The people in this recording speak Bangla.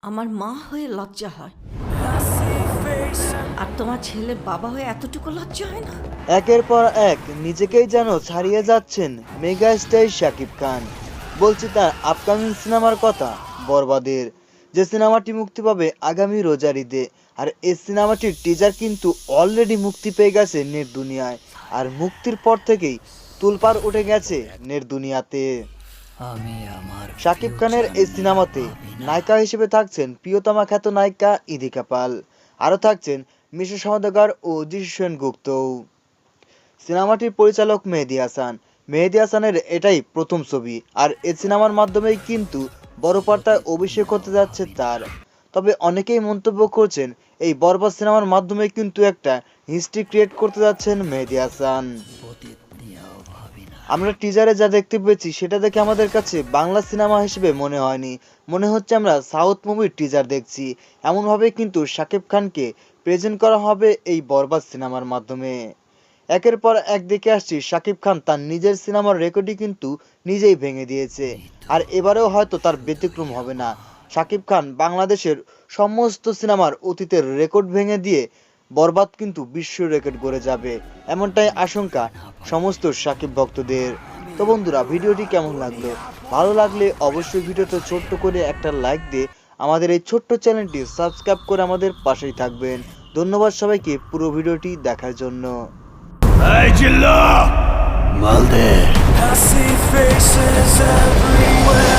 আমার মা হয়ে লজ্জা হয়, আর তোমার ছেলের বাবা হয়ে এতটুকু লজ্জা হয় না? একের পর এক নিজেকেই যেন ছাড়িয়ে যাচ্ছেন মেগা স্টার শাকিব খান। বলছি তার আপকামিং সিনেমার কথা, বরবাদের, যে সিনেমাটি মুক্তি পাবে আগামী রোজার ঈদে। আর এই সিনেমাটির টিজার কিন্তু অলরেডি মুক্তি পেয়ে গেছে নেট দুনিয়ায়, আর মুক্তির পর থেকেই তুলপাড় উঠে গেছে নেট দুনিয়াতে। শাকিব খানের এই সিনেমাতে নায়িকা হিসেবে থাকছেন প্রিয়তমা খ্যাত নায়িকা ইদিকা পাল, আরও থাকছেন মিশা সওদাগর ও যিশু সেনগুপ্ত। সিনেমাটির পরিচালক মেহেদী হাসান। মেহেদী হাসানের এটাই প্রথম ছবি, আর এই সিনেমার মাধ্যমেই কিন্তু বড় পর্দায় অভিষেক হতে যাচ্ছে তার। তবে অনেকেই মন্তব্য করছেন এই বরবাদ সিনেমার মাধ্যমে কিন্তু একটা হিস্ট্রি ক্রিয়েট করতে যাচ্ছেন মেহেদী হাসান। আমরা টিজারে যা দেখতে পেয়েছি সেটা দেখে আমাদের কাছে বাংলা সিনেমা হিসেবে মনে হয়নি, মনে হচ্ছে আমরা সাউথ মুভির টিজার দেখছি। এমনভাবে কিন্তু শাকিব খানকে প্রেজেন্ট করা হবে এই বরবাদ সিনেমার মাধ্যমে। একের পর এক দেখে আসছি শাকিব খান তার নিজের সিনেমার রেকর্ডই কিন্তু নিজেই ভেঙে দিয়েছে, আর এবারেও হয়তো তার ব্যতিক্রম হবে না। শাকিব খান বাংলাদেশের সমস্ত সিনেমার অতীতের রেকর্ড ভেঙে দিয়ে বরবাদ কিন্তু বিশ্ব রেকর্ড গড়ে যাবে, এমনটাই আশঙ্কা সমস্ত শাকিব ভক্তদের। তো বন্ধুরা, ভিডিওটি কেমন লাগলো? ভালো লাগলে অবশ্যই ভিডিওতে ছোট্ট করে একটা লাইক দিয়ে আমাদের এই ছোট্ট চ্যানেলটি সাবস্ক্রাইব করে আমাদের পাশেই থাকবেন। ধন্যবাদ সবাইকে পুরো ভিডিওটি দেখার জন্য। Hey, Jilla! Malde! I see faces everywhere.